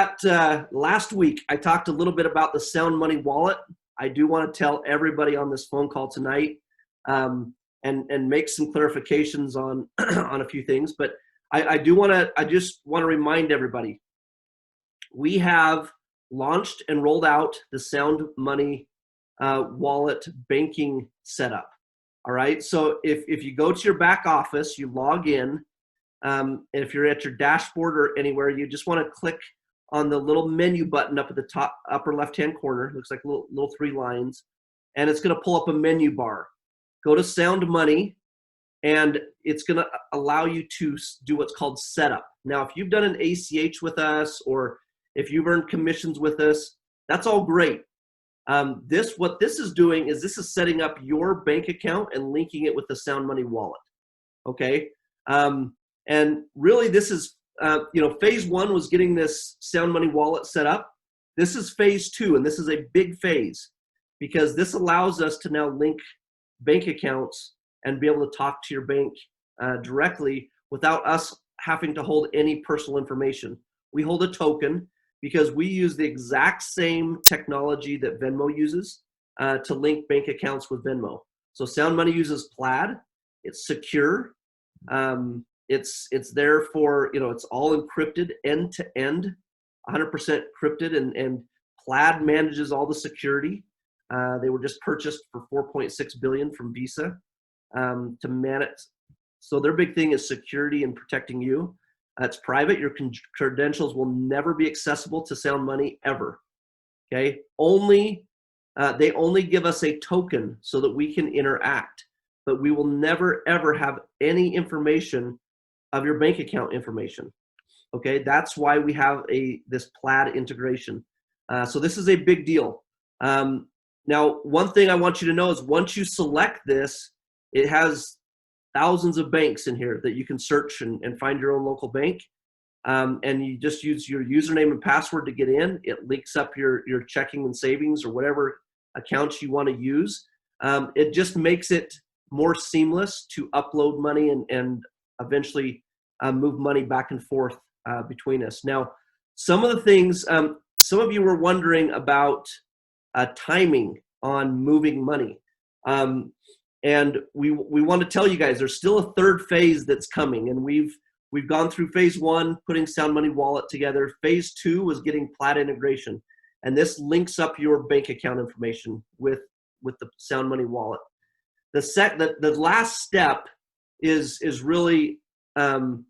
got last week, I talked a little bit about the Sound Money wallet. I do want to tell everybody on this phone call tonight and make some clarifications on on a few things. But I just want to remind everybody, we have launched and rolled out the Sound Money wallet banking setup. All right. So if you go to your back office, you log in. And if you're at your dashboard or anywhere, you just want to click on the little menu button up at the top upper left-hand corner. Looks like little three lines, and it's going to pull up a menu bar. Go to Sound Money, and it's going to allow you to do what's called setup. Now, if you've done an ACH with us, or if you've earned commissions with us, that's all great. What this is doing is this is setting up your bank account and linking it with the Sound Money wallet. Okay, and really this is phase one was getting this Sound Money wallet set up. This is phase two, and this is a big phase because this allows us to now link bank accounts and be able to talk to your bank directly without us having to hold any personal information. We hold a token because we use the exact same technology that Venmo uses to link bank accounts with Venmo. So Sound Money uses Plaid. It's secure. It's there for, it's all encrypted end to end, 100% encrypted, and Plaid manages all the security. They were just purchased for $4.6 billion from Visa to manage. So their big thing is security and protecting you. It's private. Your credentials will never be accessible to Sound Money ever. Okay, they only give us a token so that we can interact, but we will never ever have any information of your bank account information. Okay, that's why we have this Plaid integration. So this is a big deal. Now, one thing I want you to know is once you select this, it has thousands of banks in here that you can search and find your own local bank. And you just use your username and password to get in. It links up your checking and savings or whatever accounts you want to use. It just makes it more seamless to upload money and eventually move money back and forth between us. Now, some of the things, some of you were wondering about timing on moving money. And we want to tell you guys there's still a third phase that's coming, and we've gone through phase one, putting Sound Money wallet together. Phase two was getting Plaid integration, and this links up your bank account information with the Sound Money wallet. The last step is really the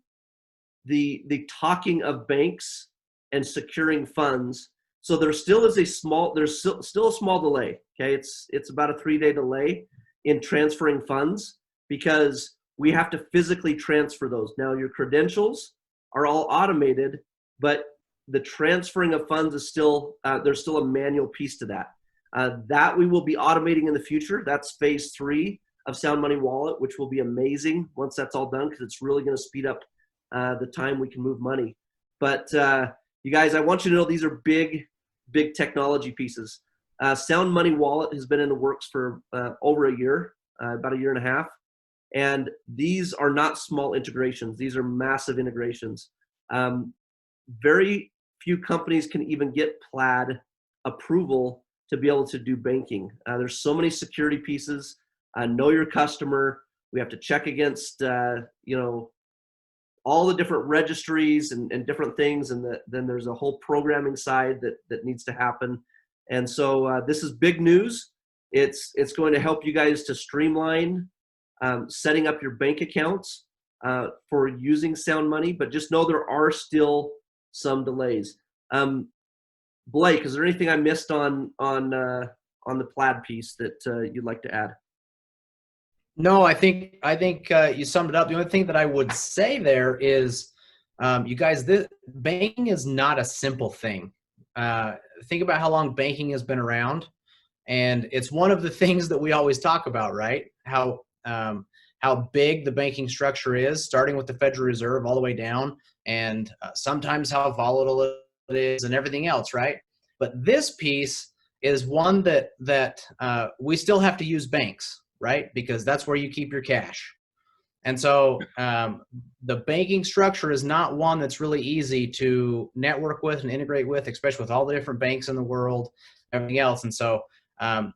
talking of banks and securing funds. So there still is still a small delay. Okay, it's about a 3-day delay in transferring funds because we have to physically transfer those. Now your credentials are all automated, but the transferring of funds is still there's still a manual piece to that. That we will be automating in the future. That's phase 3 of Sound Money Wallet, which will be amazing once that's all done because it's really going to speed up the time we can move money. But you guys, I want you to know these are big technology pieces. Sound Money Wallet has been in the works for over a year, about a year and a half. And these are not small integrations. These are massive integrations. Very few companies can even get Plaid approval to be able to do banking. There's so many security pieces. Know your customer. We have to check against, all the different registries and different things. And then there's a whole programming side that needs to happen. And so this is big news. It's going to help you guys to streamline setting up your bank accounts for using Sound Money, but just know there are still some delays. Blake, is there anything I missed on the Plaid piece that you'd like to add? No, I think you summed it up. The only thing that I would say there is, you guys, banking is not a simple thing. Think about how long banking has been around, and it's one of the things that we always talk about, right? How big the banking structure is, starting with the Federal Reserve all the way down, and sometimes how volatile it is and everything else, right? But this piece is one that we still have to use banks, right? Because that's where you keep your cash. And so the banking structure is not one that's really easy to network with and integrate with, especially with all the different banks in the world, everything else. And so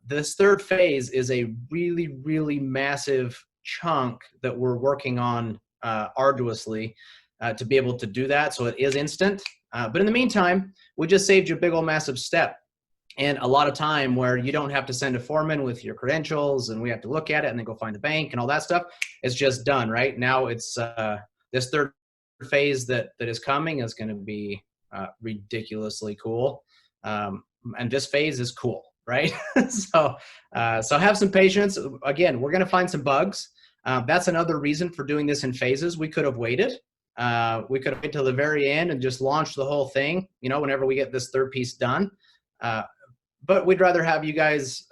this third phase is a really, really massive chunk that we're working on arduously to be able to do that. So it is instant. But in the meantime, we just saved you a big old massive step and a lot of time where you don't have to send a foreman with your credentials and we have to look at it and then go find the bank and all that stuff. It's just done, right? Now it's this third phase that is coming is going to be ridiculously cool. And this phase is cool, right? So have some patience. Again, we're going to find some bugs. That's another reason for doing this in phases. We could have waited. We could have waited till the very end and just launched the whole thing, whenever we get this third piece done. But we'd rather have you guys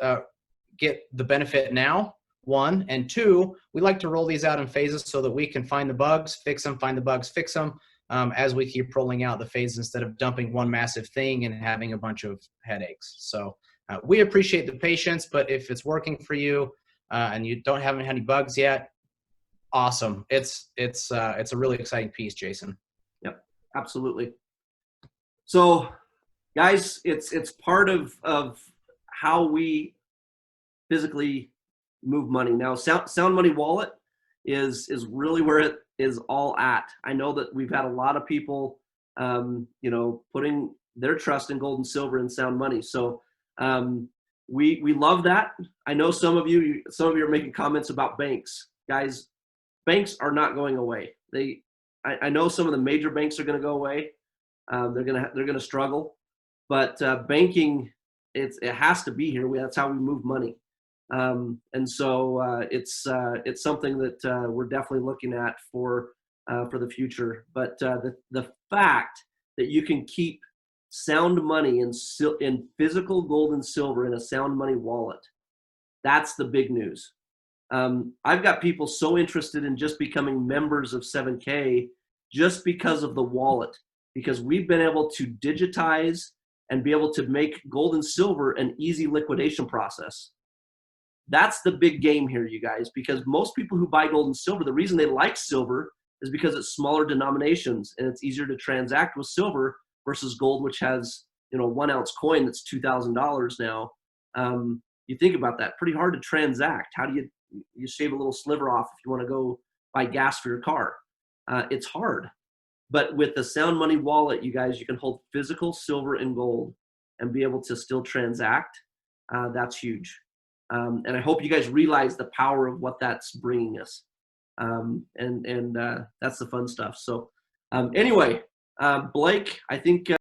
get the benefit now, one, and two, we like to roll these out in phases so that we can find the bugs, fix them, find the bugs, fix them, as we keep rolling out the phases instead of dumping one massive thing and having a bunch of headaches. So we appreciate the patience, but if it's working for you and you haven't had any bugs yet, awesome. It's a really exciting piece, Jason. Yep, absolutely. So guys, it's part of how we physically move money. Now, Sound Money Wallet is really where it is all at. I know that we've had a lot of people, putting their trust in gold and silver and Sound Money. So we love that. I know some of you are making comments about banks. Guys, banks are not going away. I know some of the major banks are going to go away. They're gonna struggle. But banking, it has to be here. That's how we move money, and so it's something that we're definitely looking at for the future. But the fact that you can keep sound money in physical gold and silver in a Sound Money wallet, that's the big news. I've got people so interested in just becoming members of 7K just because of the wallet, because we've been able to digitize and be able to make gold and silver an easy liquidation process. That's the big game here, you guys, because most people who buy gold and silver, the reason they like silver is because it's smaller denominations and it's easier to transact with silver versus gold, which has, 1 ounce coin that's $2,000 now. You think about that, pretty hard to transact. How do you shave a little sliver off if you want to go buy gas for your car? It's hard. But with the Sound Money wallet, you guys, you can hold physical silver and gold and be able to still transact. That's huge. And I hope you guys realize the power of what that's bringing us. And that's the fun stuff. So anyway, Blake, I think